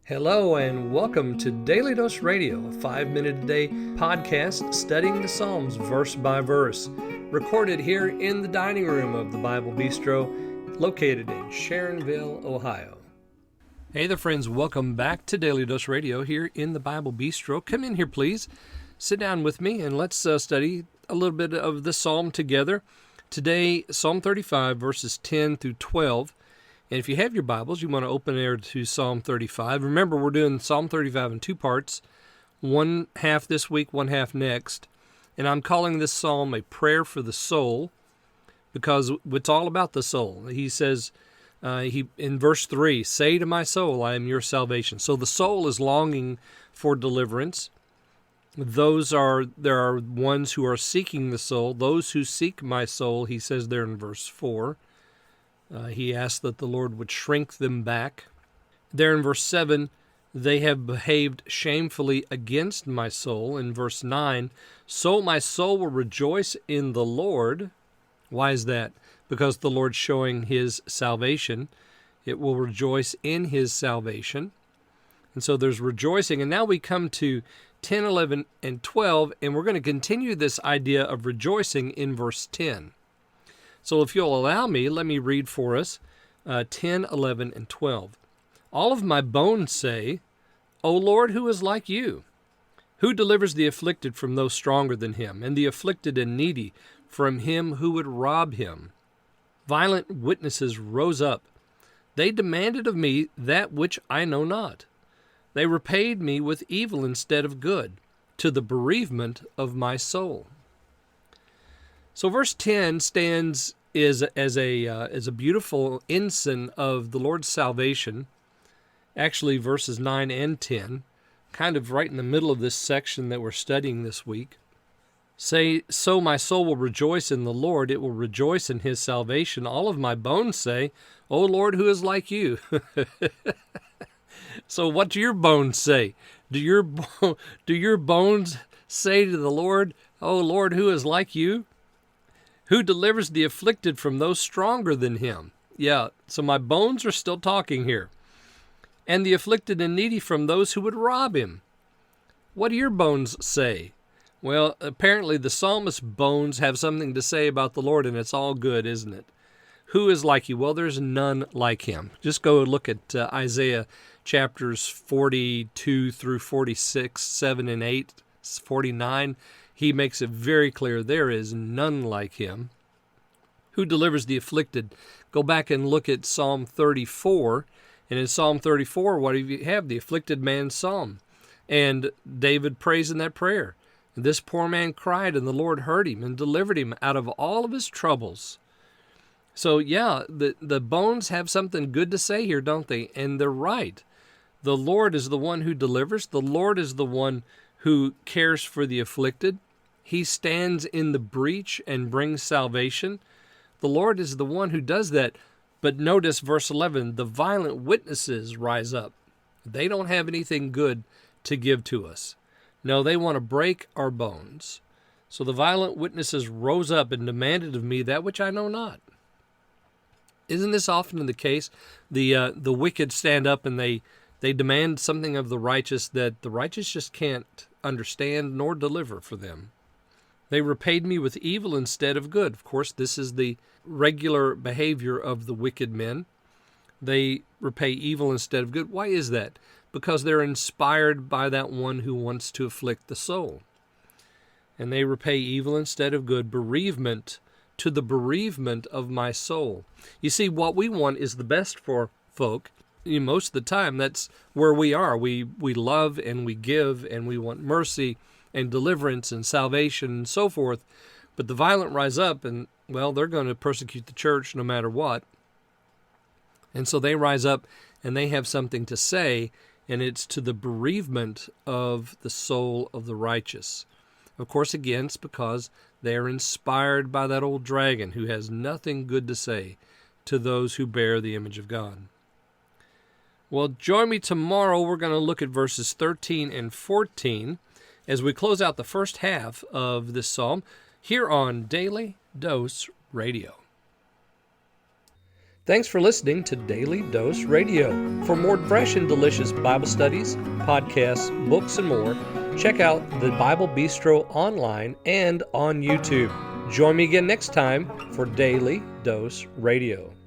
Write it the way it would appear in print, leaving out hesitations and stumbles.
Hello and welcome to Daily Dose Radio, a 5-minute-a-day podcast studying the Psalms verse by verse, recorded here in the dining room of the Bible Bistro, located in Sharonville, Ohio. Hey there, friends. Welcome back to Daily Dose Radio here in the Bible Bistro. Come in here, please. Sit down with me and let's study a little bit of the Psalm together. Today, Psalm 35, verses 10 through 12. And if you have your Bibles, you want to open there to Psalm 35. Remember, we're doing Psalm 35 in two parts, one half this week, one half next. And I'm calling this psalm a prayer for the soul because it's all about the soul. He says in verse 3, "Say to my soul, I am your salvation." So the soul is longing for deliverance. There are ones who are seeking the soul. Those who seek my soul, he says there in verse 4. He asked that the Lord would shrink them back. There in verse 7, they have behaved shamefully against my soul. In verse 9, so my soul will rejoice in the Lord. Why is that? Because the Lord's showing his salvation. It will rejoice in his salvation. And so there's rejoicing. And now we come to 10, 11, and 12, and we're going to continue this idea of rejoicing in verse 10. So if you'll allow me, let me read for us 10, 11, and 12. All of my bones say, O Lord, who is like you? Who delivers the afflicted from those stronger than him, and the afflicted and needy from him who would rob him? Violent witnesses rose up. They demanded of me that which I know not. They repaid me with evil instead of good, to the bereavement of my soul. So verse 10 stands as a beautiful ensign of the Lord's salvation. Actually, verses 9 and 10, kind of right in the middle of this section that we're studying this week. Say, so my soul will rejoice in the Lord, it will rejoice in his salvation. All of my bones say, O Lord, who is like you? So what do your bones say? Do your bones say to the Lord, O Lord, who is like you? Who delivers the afflicted from those stronger than him? Yeah, so my bones are still talking here. And the afflicted and needy from those who would rob him. What do your bones say? Well, apparently the psalmist's bones have something to say about the Lord, and it's all good, isn't it? Who is like you? Well, there's none like him. Just go look at Isaiah chapters 42 through 46, 7 and 8, 49. He makes it very clear there is none like him. Who delivers the afflicted? Go back and look at Psalm 34. And in Psalm 34, what do you have? The afflicted man's psalm. And David prays in that prayer. And this poor man cried, and the Lord heard him and delivered him out of all of his troubles. So yeah, the bones have something good to say here, don't they? And they're right. The Lord is the one who delivers. The Lord is the one who cares for the afflicted. He stands in the breach and brings salvation. The Lord is the one who does that. But notice verse 11, the violent witnesses rise up. They don't have anything good to give to us. No, they want to break our bones. So the violent witnesses rose up and demanded of me that which I know not. Isn't this often the case? The wicked stand up and they demand something of the righteous that the righteous just can't understand nor deliver for them. They repaid me with evil instead of good. Of course, this is the regular behavior of the wicked men. They repay evil instead of good. Why is that? Because they're inspired by that one who wants to afflict the soul. And they repay evil instead of good, bereavement to the bereavement of my soul. You see, what we want is the best for folk. Most of the time, that's where we are. We love and we give and we want mercy and deliverance and salvation and so forth. But the violent rise up and, well, they're going to persecute the church no matter what. And so they rise up and they have something to say, and it's to the bereavement of the soul of the righteous. Of course, again, it's because they are inspired by that old dragon who has nothing good to say to those who bear the image of God. Well, join me tomorrow. We're going to look at verses 13 and 14 as we close out the first half of this psalm here on Daily Dose Radio. Thanks for listening to Daily Dose Radio. For more fresh and delicious Bible studies, podcasts, books, and more, check out the Bible Bistro online and on YouTube. Join me again next time for Daily Dose Radio.